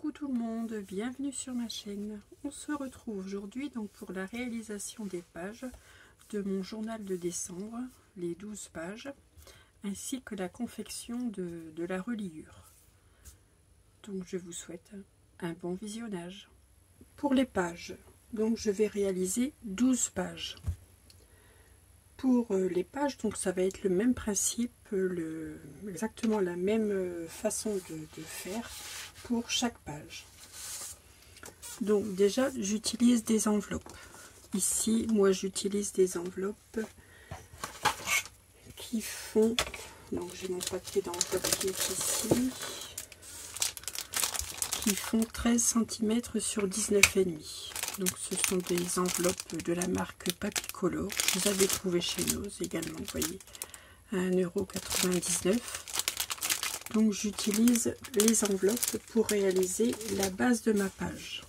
Coucou tout le monde, bienvenue sur ma chaîne. On se retrouve aujourd'hui donc pour la réalisation des pages de mon journal de décembre, les 12 pages, ainsi que la confection de la reliure. Donc je vous souhaite un bon visionnage. Pour les pages, donc je vais réaliser 12 pages. Pour les pages, donc ça va être le même principe, exactement la même façon de faire pour chaque page. Donc déjà j'utilise des enveloppes. Ici moi j'utilise des enveloppes qui font, donc j'ai mon papier d'enveloppe qui est ici, qui font 13 cm sur 19,5. Donc ce sont des enveloppes de la marque Papicolor. Je les avais trouvées chez Nose également, vous voyez, à 1,99 €. Donc j'utilise les enveloppes pour réaliser la base de ma page.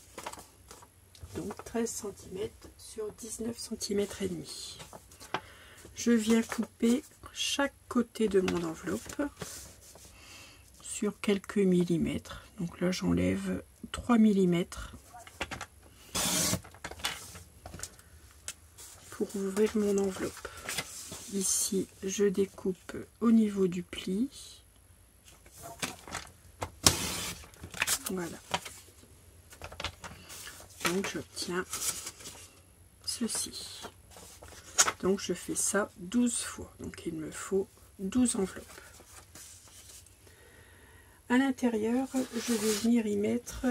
Donc 13 cm sur 19 cm et demi. Je viens couper chaque côté de mon enveloppe sur quelques millimètres. Donc là j'enlève 3 mm pour ouvrir mon enveloppe. Ici je découpe au niveau du pli. Voilà. Donc j'obtiens ceci. Donc je fais ça 12 fois. Donc il me faut 12 enveloppes. À l'intérieur, je vais venir y mettre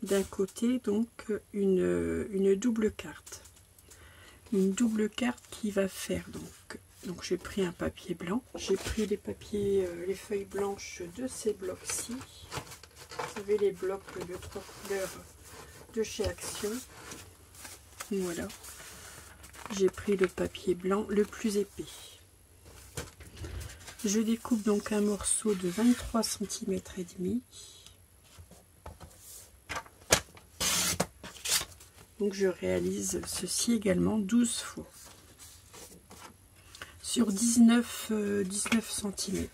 d'un côté donc une double carte. Une double carte qui va faire donc j'ai pris un papier blanc. J'ai pris les feuilles blanches de ces blocs-ci. Vous avez les blocs de 3 couleurs de chez Action. Voilà. J'ai pris le papier blanc le plus épais. Je découpe donc un morceau de 23 cm et demi. Donc je réalise ceci également 12 fois. Sur 19 cm.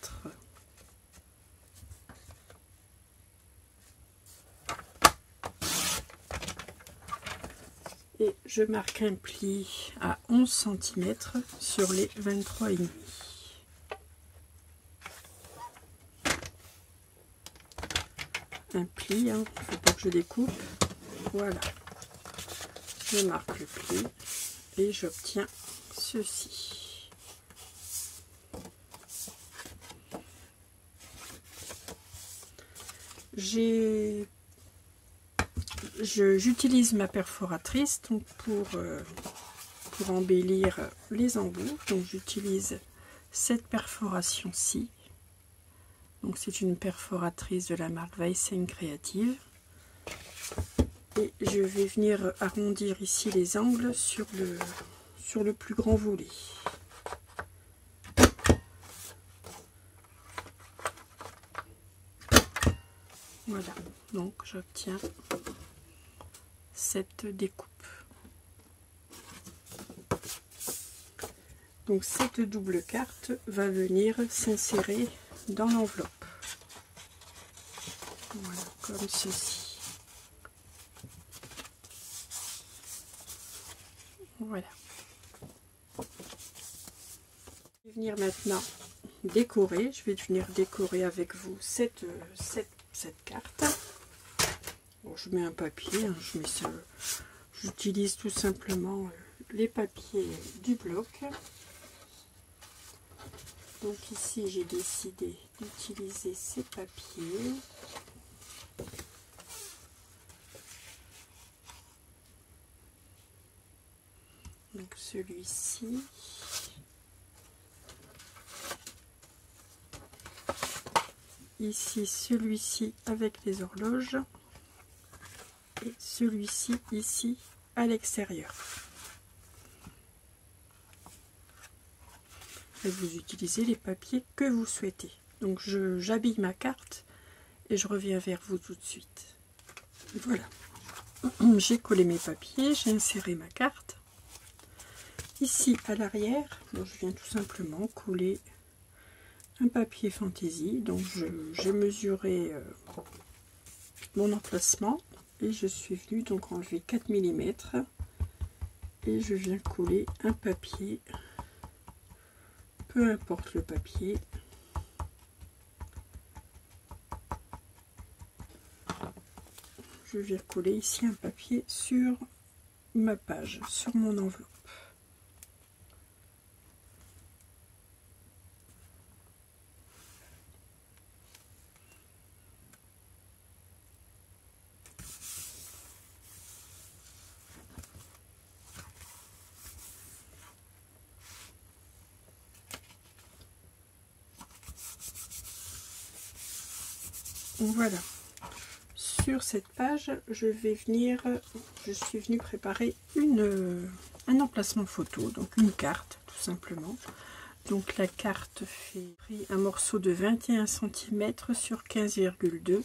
Et je marque un pli à 11 cm sur les 23,5. Un pli, hein, il ne faut pas que je découpe. Voilà. Je marque le pli et j'obtiens ceci. J'utilise ma perforatrice donc pour embellir les embouts. Donc j'utilise cette perforation-ci. Donc c'est une perforatrice de la marque Weissen Creative. Et je vais venir arrondir ici les angles sur le plus grand volet. Voilà, donc j'obtiens cette découpe. Donc cette double carte va venir s'insérer dans l'enveloppe. Voilà, comme ceci. Voilà. Je vais venir maintenant décorer. Je vais venir décorer avec vous cette carte. Bon, je mets un papier, hein, j'utilise tout simplement les papiers du bloc. Donc ici j'ai décidé d'utiliser ces papiers. Donc celui-ci. Ici celui-ci avec les horloges. Et celui-ci ici à l'extérieur. Et vous utilisez les papiers que vous souhaitez. Donc j'habille ma carte et je reviens vers vous tout de suite. Voilà. J'ai collé mes papiers, j'ai inséré ma carte. Ici à l'arrière, je viens tout simplement coller un papier fantaisie. Donc j'ai mesuré mon emplacement et je suis venue donc enlever 4 mm et je viens coller un papier, peu importe le papier. Je viens coller ici un papier sur ma page, sur mon enveloppe. Voilà. Sur cette page, je suis venue préparer un emplacement photo, donc une carte tout simplement. Donc la carte fait un morceau de 21 cm sur 15,2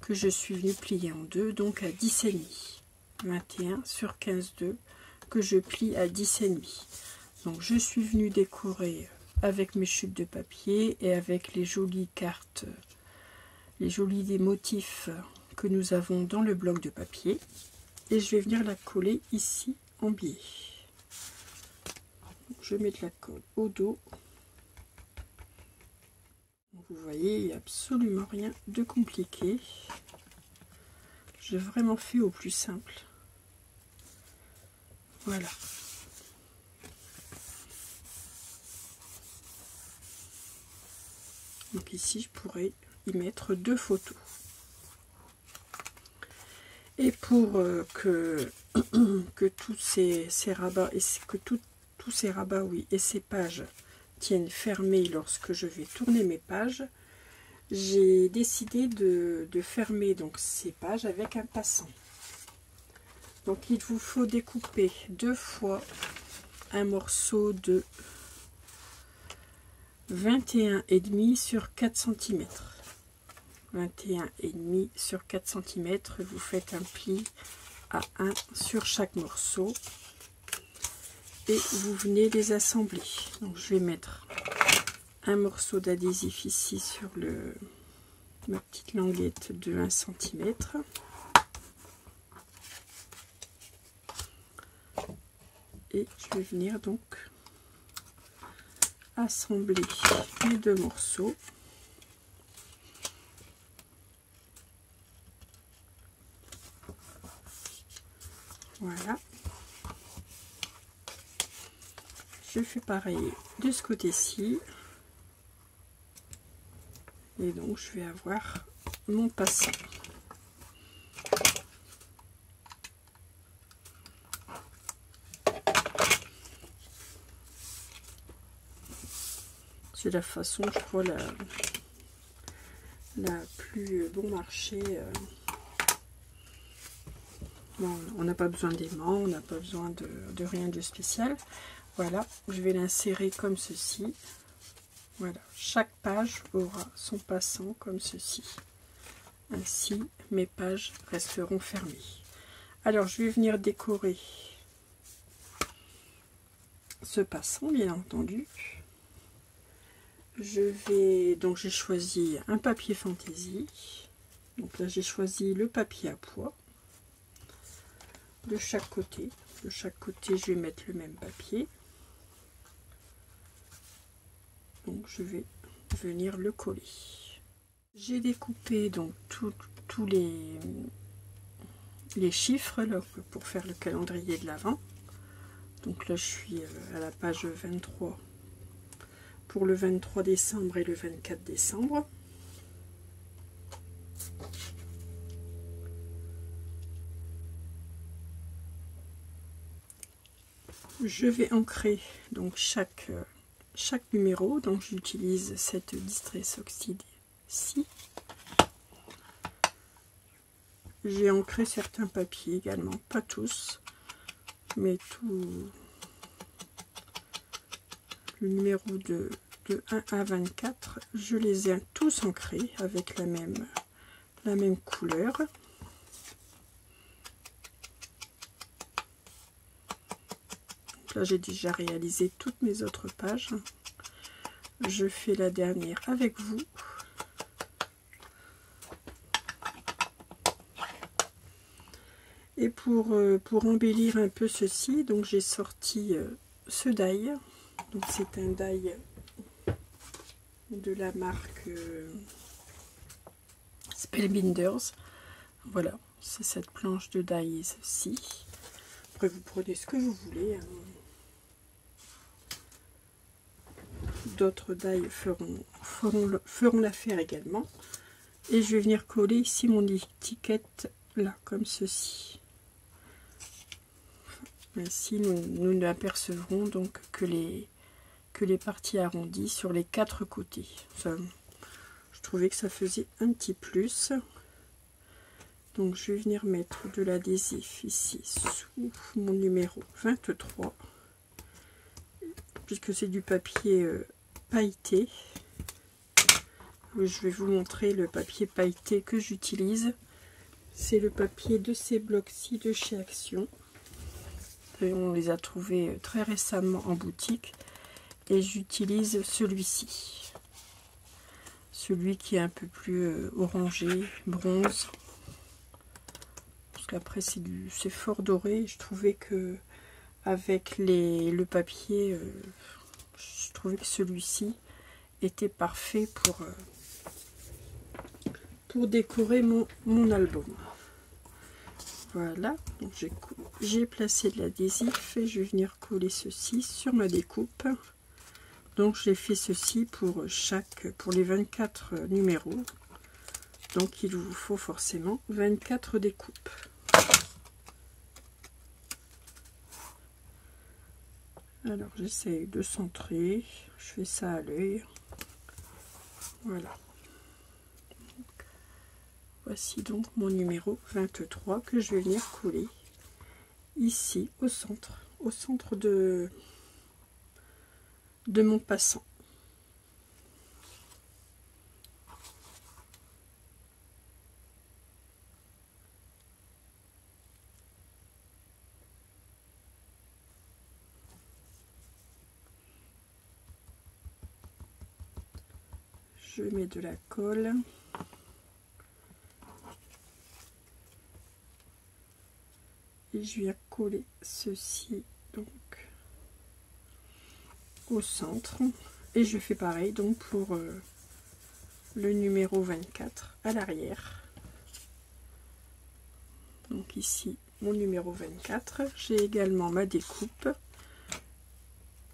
que je suis venue plier en deux, donc à 10,5. 21 sur 15,2 que je plie à 10,5. Donc je suis venue décorer avec mes chutes de papier et avec les jolies cartes, les jolis des motifs que nous avons dans le bloc de papier, et je vais venir la coller ici en biais. Je mets de la colle au dos. Vous voyez, il n'y a absolument rien de compliqué. J'ai vraiment fait au plus simple. Voilà. Donc ici, je pourrais y mettre 2 photos. Et pour que tous ces rabats et que tous ces rabats, oui, et ces pages tiennent fermées lorsque je vais tourner mes pages, j'ai décidé de fermer donc ces pages avec un passant. Donc il vous faut découper 2 fois un morceau de 21,5 sur 4 cm. 21,5 sur 4 cm, vous faites un pli à 1 sur chaque morceau et vous venez les assembler. Donc je vais mettre un morceau d'adhésif ici sur ma petite languette de 1 cm. Et je vais venir donc assembler les 2 morceaux. Voilà. Je fais pareil de ce côté-ci. Et donc je vais avoir mon passant. C'est la façon, je crois, la plus bon marché. Bon, on n'a pas besoin d'aimant, on n'a pas besoin de rien de spécial. Voilà, je vais l'insérer comme ceci. Voilà, chaque page aura son passant comme ceci. Ainsi, mes pages resteront fermées. Alors, je vais venir décorer ce passant, bien entendu. Donc j'ai choisi un papier fantaisie. Donc là, j'ai choisi le papier à pois. De chaque côté, je vais mettre le même papier. Donc je vais venir le coller. J'ai découpé donc tous les chiffres là, pour faire le calendrier de l'Avent. Donc là je suis à la page 23 pour le 23 décembre et le 24 décembre. Je vais ancrer donc chaque numéro, donc j'utilise cette Distress Oxide ici. J'ai ancré certains papiers également, pas tous, mais tout le numéro de 1 à 24, je les ai tous ancrés avec la même couleur. Là, j'ai déjà réalisé toutes mes autres pages. Je fais la dernière avec vous. Et pour embellir un peu ceci, donc j'ai sorti ce die. Donc c'est un die de la marque Spellbinders. Voilà, c'est cette planche de die-ci. Après vous prenez ce que vous voulez. Hein. D'autres die feront l'affaire également. Et je vais venir coller ici mon étiquette là, comme ceci. Ainsi nous n'apercevrons donc que les parties arrondies sur les 4 côtés. Ça, je trouvais que ça faisait un petit plus. Donc je vais venir mettre de l'adhésif ici sous mon numéro 23, puisque c'est du papier pailleté. Je vais vous montrer le papier pailleté que j'utilise. C'est le papier de ces blocs-ci de chez Action. Et on les a trouvés très récemment en boutique. Et j'utilise celui-ci. Celui qui est un peu plus orangé, bronze. Parce qu'après c'est fort doré. Je trouvais que avec le papier, je trouvais que celui-ci était parfait pour décorer mon album. Voilà, j'ai placé de l'adhésif et je vais venir coller ceci sur ma découpe. Donc j'ai fait ceci pour les 24 numéros. Donc il vous faut forcément 24 découpes. Alors j'essaie de centrer, je fais ça à l'œil. Voilà. Voici donc mon numéro 23 que je vais venir coller ici au centre de mon passant. Je mets de la colle. Et je viens coller ceci donc au centre. Et je fais pareil donc pour le numéro 24 à l'arrière. Donc ici mon numéro 24. J'ai également ma découpe.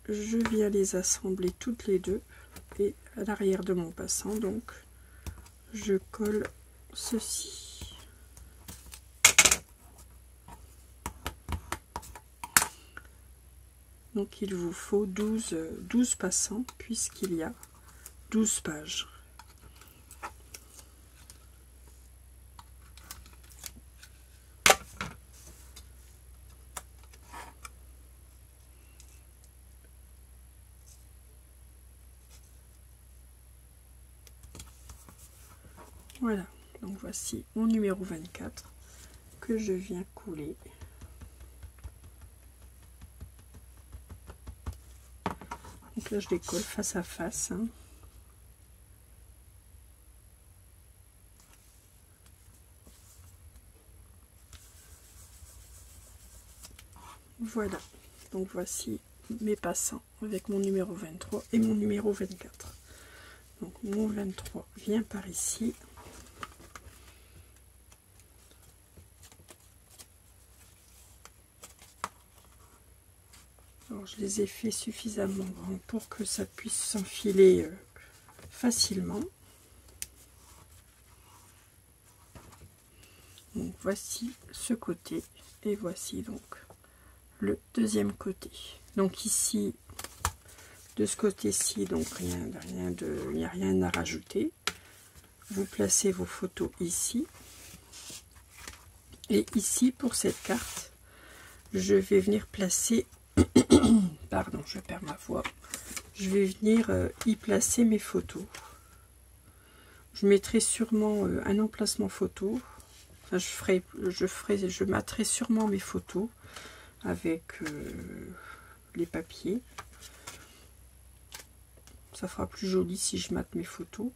Je viens les assembler toutes les deux. Et à l'arrière de mon passant, donc je colle ceci. Donc il vous faut 12 passants puisqu'il y a 12 pages. Voilà, donc voici mon numéro 24 que je viens coller. Donc là je les colle face à face. Hein. Voilà, donc voici mes passants avec mon numéro 23 et mon numéro 24. Donc mon 23 vient par ici. Alors, je les ai fait suffisamment grands pour que ça puisse s'enfiler facilement. Donc voici ce côté et voici donc le deuxième côté. Donc ici, de ce côté-ci, donc il n'y a rien à rajouter. Vous placez vos photos ici. Et ici, pour cette carte, je vais venir placer... Pardon, je perds ma voix. Je vais venir y placer mes photos. Je mettrai sûrement un emplacement photo. Enfin, je mettrai sûrement mes photos avec les papiers. Ça fera plus joli si je mate mes photos.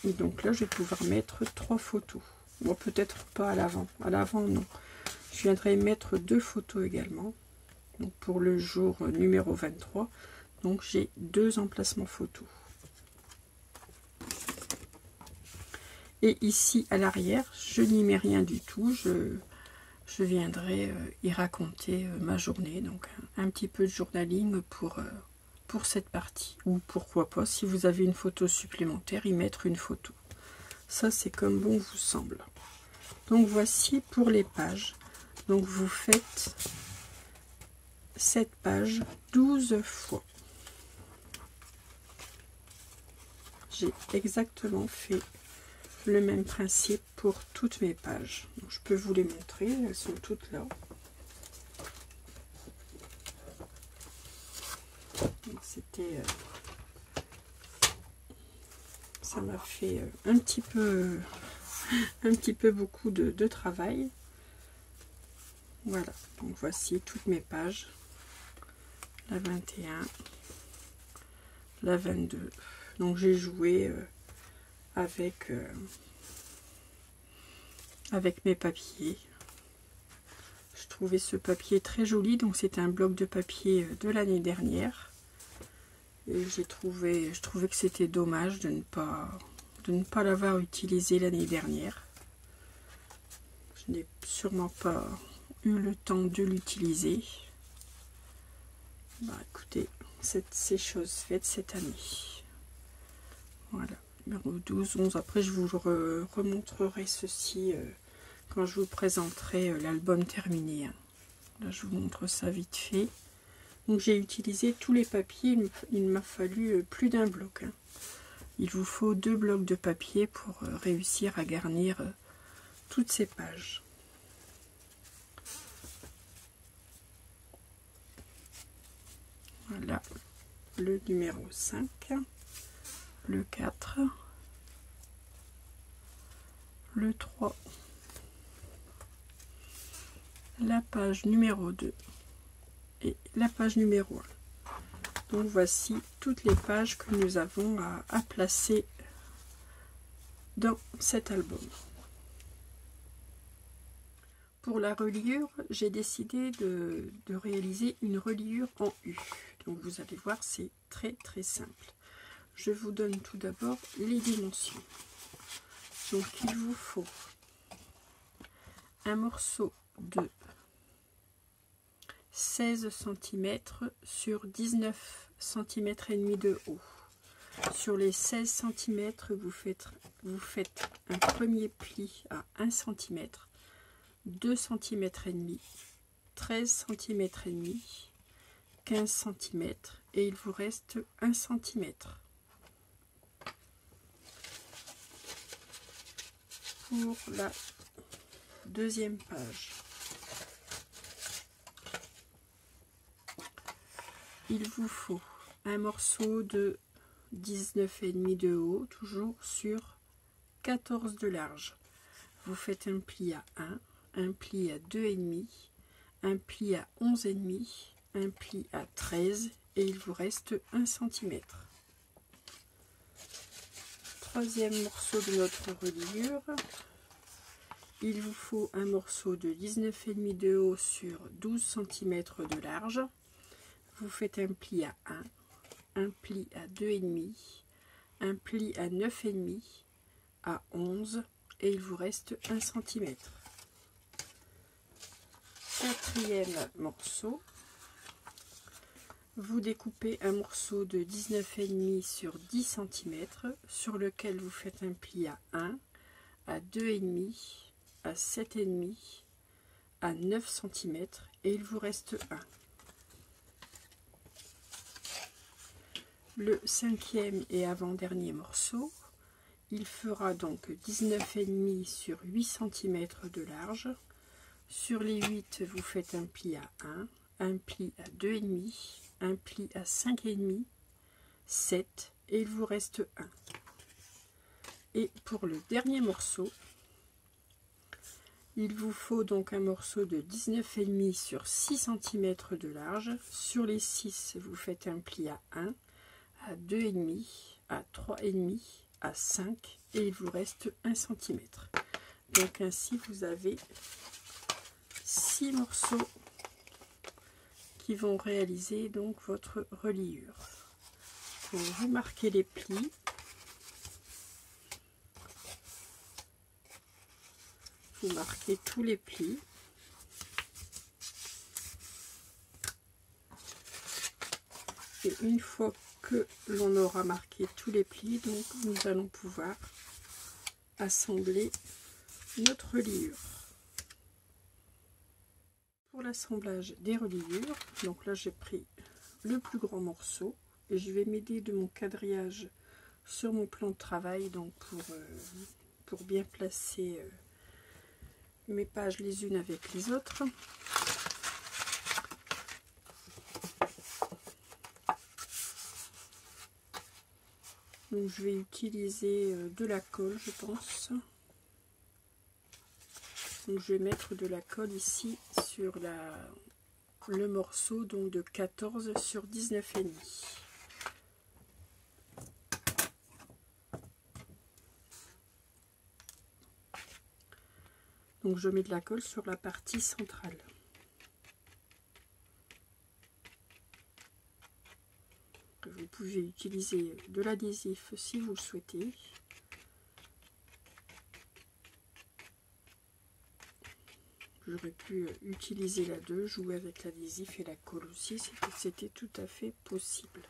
Et donc là, je vais pouvoir mettre 3 photos. Bon, peut-être pas à l'avant. À l'avant, non. Je viendrai mettre 2 photos également. Donc pour le jour numéro 23. Donc j'ai 2 emplacements photos. Et ici à l'arrière, je n'y mets rien du tout. Je viendrai y raconter ma journée. Donc un petit peu de journaling pour cette partie. Ou pourquoi pas, si vous avez une photo supplémentaire, y mettre une photo. Ça, c'est comme bon vous semble. Donc voici pour les pages. Donc vous faites cette page 12 fois. J'ai exactement fait le même principe pour toutes mes pages. Donc, je peux vous les montrer, elles sont toutes là. C'était ça m'a fait un petit peu beaucoup de travail. Voilà, donc voici toutes mes pages. La 21, la 22. Donc j'ai joué avec mes papiers. Je trouvais ce papier très joli, donc c'est un bloc de papier de l'année dernière. Et je trouvais que c'était dommage de ne pas l'avoir utilisé l'année dernière. Je n'ai sûrement pas eu le temps de l'utiliser. Bah, écoutez, c'est chose faite cette année. Voilà, numéro 12, 11. Après, je vous remontrerai ceci quand je vous présenterai l'album terminé. Là, je vous montre ça vite fait. Donc, j'ai utilisé tous les papiers. Il m'a fallu plus d'un bloc. Il vous faut 2 blocs de papier pour réussir à garnir toutes ces pages. Voilà, le numéro 5, le 4, le 3, la page numéro 2 et la page numéro 1. Donc voici toutes les pages que nous avons à placer dans cet album. Pour la reliure, j'ai décidé de réaliser une reliure en U. Donc vous allez voir, c'est très simple. Je vous donne tout d'abord les dimensions. Donc il vous faut un morceau de 16 cm sur 19 cm et demi de haut. Sur les 16 cm, vous faites un premier pli à 1 cm, 2 cm et demi, 13 cm et demi, 15 cm et il vous reste 1 cm. Pour la deuxième page, il vous faut un morceau de 19,5 de haut, toujours sur 14 de large. Vous faites un pli à 1, un pli à 2,5, un pli à 11,5, un pli à 13 et il vous reste 1 cm. Troisième morceau de notre reliure, il vous faut un morceau de 19,5 de haut sur 12 cm de large. Vous faites un pli à 1, un pli à 2,5, un pli à 9,5, à 11 et il vous reste 1 cm. Quatrième morceau, vous découpez un morceau de 19,5 sur 10 cm sur lequel vous faites un pli à 1, à 2,5, à 7,5, à 9 cm et il vous reste 1. Le cinquième et avant-dernier morceau, il fera donc 19,5 sur 8 cm de large. Sur les 8, vous faites un pli à 1, un pli à 2,5, un pli à 5,5, 7 et il vous reste 1. Et pour le dernier morceau, il vous faut donc un morceau de 19,5 sur 6 cm de large. Sur les 6, vous faites un pli à 1, à 2,5, à 3,5, à 5 et il vous reste 1 cm. Donc ainsi vous avez 6 6 morceaux qui vont réaliser donc votre reliure. Donc, vous marquez les plis. Vous marquez tous les plis. Et une fois que l'on aura marqué tous les plis, donc nous allons pouvoir assembler notre reliure. Pour l'assemblage des reliures, donc là j'ai pris le plus grand morceau et je vais m'aider de mon quadrillage sur mon plan de travail, donc pour bien placer mes pages les unes avec les autres. Donc je vais utiliser de la colle, je pense. Donc je vais mettre de la colle ici sur le morceau donc de 14 sur 19,5. Donc je mets de la colle sur la partie centrale. Vous pouvez utiliser de l'adhésif si vous le souhaitez. J'aurais pu utiliser la 2, jouer avec l'adhésif et la colle aussi, c'était tout à fait possible.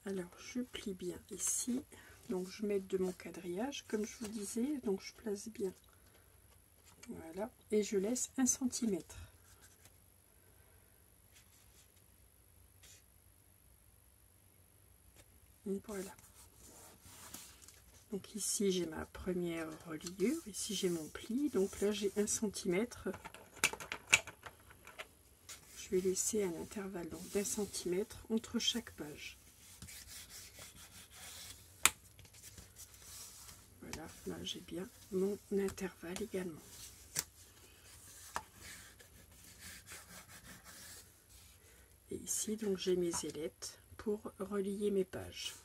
Alors je plie bien ici, donc je mets de mon quadrillage comme je vous disais, donc je place bien, voilà, et je laisse 1 cm. Voilà. Donc ici j'ai ma première reliure, ici j'ai mon pli, donc là j'ai 1 cm. Je vais laisser un intervalle d'1 cm entre chaque page. Voilà, là j'ai bien mon intervalle également. Et ici donc j'ai mes ailettes pour relier mes pages.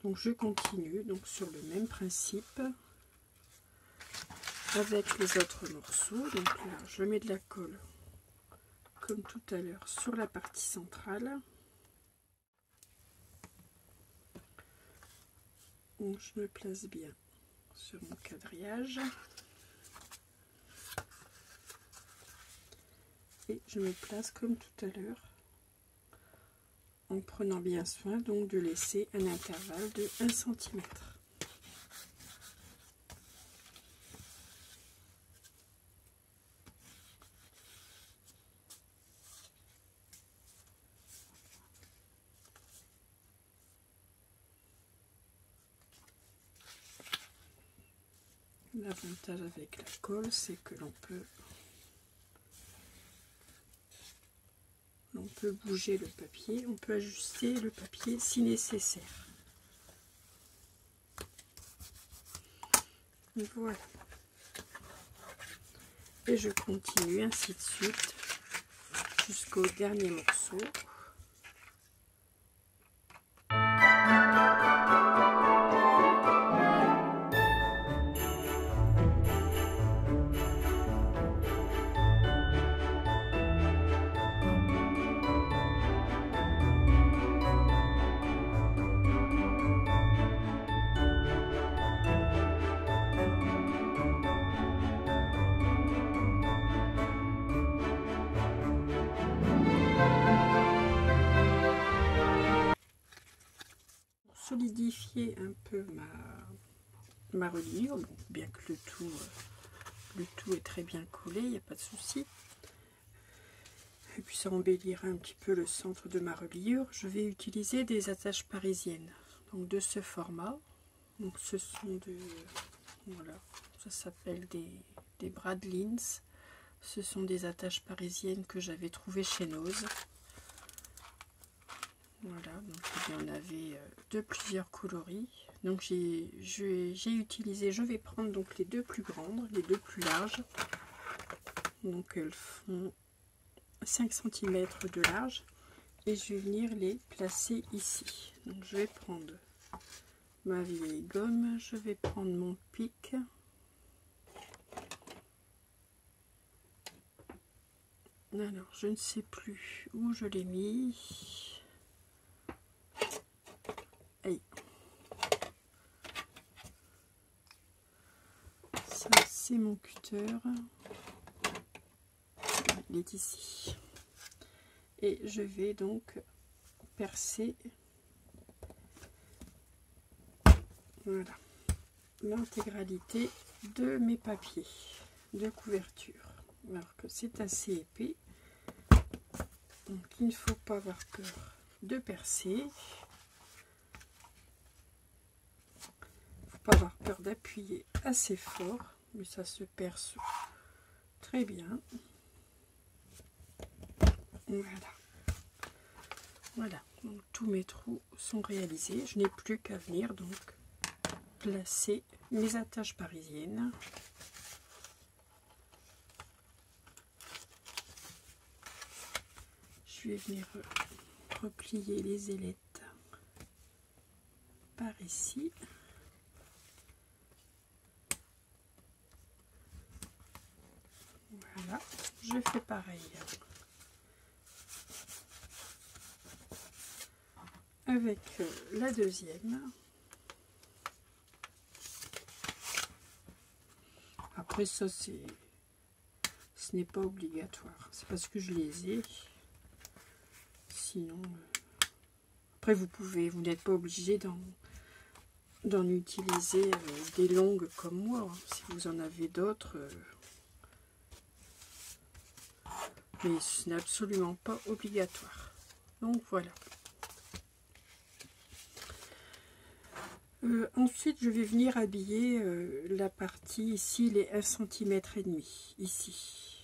Donc je continue donc sur le même principe avec les autres morceaux. Donc là je mets de la colle comme tout à l'heure sur la partie centrale. Donc je me place bien sur mon quadrillage et je me place comme tout à l'heure, en prenant bien soin donc de laisser un intervalle de 1 cm. L'avantage avec la colle, c'est que l'on peut bouger le papier, on peut ajuster le papier si nécessaire. Voilà. Et je continue ainsi de suite jusqu'au dernier morceau. Solidifier un peu ma reliure, bon, bien que le tout est très bien collé, il n'y a pas de souci. Et puis ça embellira un petit peu le centre de ma reliure. Je vais utiliser des attaches parisiennes, donc de ce format. Donc ce sont voilà, ça s'appelle des Bradlins. Ce sont des attaches parisiennes que j'avais trouvées chez Nose. Voilà, donc il y en avait de plusieurs coloris. Donc je vais prendre donc les 2 plus grandes, les 2 plus larges. Donc elles font 5 cm de large et je vais venir les placer ici. Donc je vais prendre ma vieille gomme, je vais prendre mon pic. Alors, je ne sais plus où je l'ai mis. Aïe. Ça, c'est mon cutter. Il est ici. Et je vais donc percer, voilà, l'intégralité de mes papiers de couverture. Alors que c'est assez épais, donc il ne faut pas avoir peur de percer. Il ne faut pas avoir peur d'appuyer assez fort, mais ça se perce très bien. Voilà. Voilà, donc tous mes trous sont réalisés. Je n'ai plus qu'à venir donc placer mes attaches parisiennes. Je vais venir replier les ailettes par ici. Voilà, je fais pareil avec la deuxième. Après ça, ce n'est pas obligatoire, c'est parce que je les ai. Sinon, après vous n'êtes pas obligé d'en utiliser des longues comme moi, si vous en avez d'autres. Mais ce n'est absolument pas obligatoire. Donc voilà. Ensuite, je vais venir habiller la partie ici, les 1,5 cm, ici.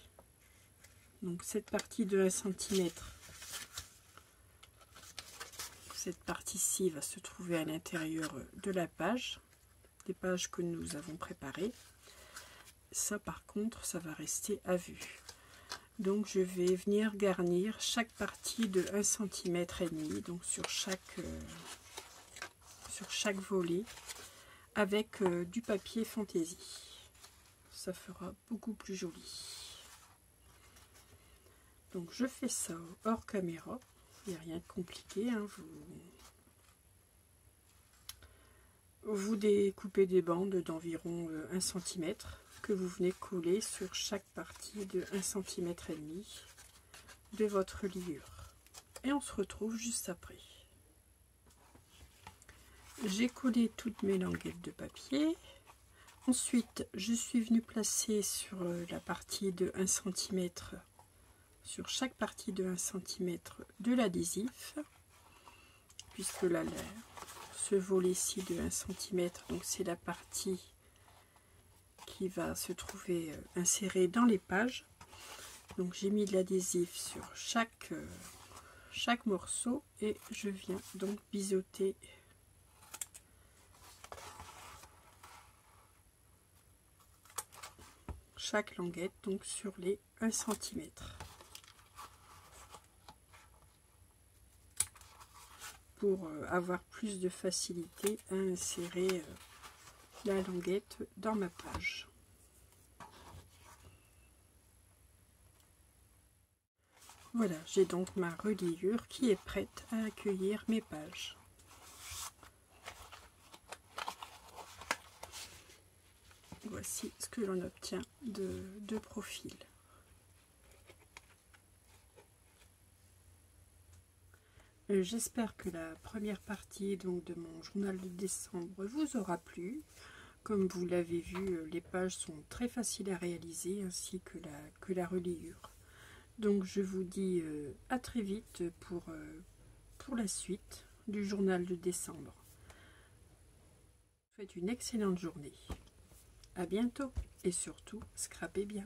Donc cette partie de 1 cm, cette partie-ci va se trouver à l'intérieur de la page, des pages que nous avons préparées. Ça par contre, ça va rester à vue. Donc je vais venir garnir chaque partie de 1,5 cm, donc sur chaque volet, avec du papier fantaisie. Ça fera beaucoup plus joli. Donc je fais ça hors caméra, il n'y a rien de compliqué, hein. Vous découpez des bandes d'environ 1 cm que vous venez coller sur chaque partie de 1,5 cm de votre liure. Et on se retrouve juste après. J'ai collé toutes mes languettes de papier. Ensuite, je suis venue placer sur la partie de 1 cm, sur chaque partie de 1 cm de l'adhésif, puisque là, ce volet-ci de 1 cm, donc c'est la partie qui va se trouver insérée dans les pages. Donc j'ai mis de l'adhésif sur chaque morceau et je viens donc biseauter chaque languette donc sur les 1 cm. Pour avoir plus de facilité à insérer la languette dans ma page. Voilà, j'ai donc ma reliure qui est prête à accueillir mes pages. Voici ce que l'on obtient de profil. J'espère que la première partie donc de mon journal de décembre vous aura plu. Comme vous l'avez vu, les pages sont très faciles à réaliser ainsi que la reliure. Donc je vous dis à très vite pour la suite du journal de décembre. Faites une excellente journée. À bientôt et surtout, scrapez bien.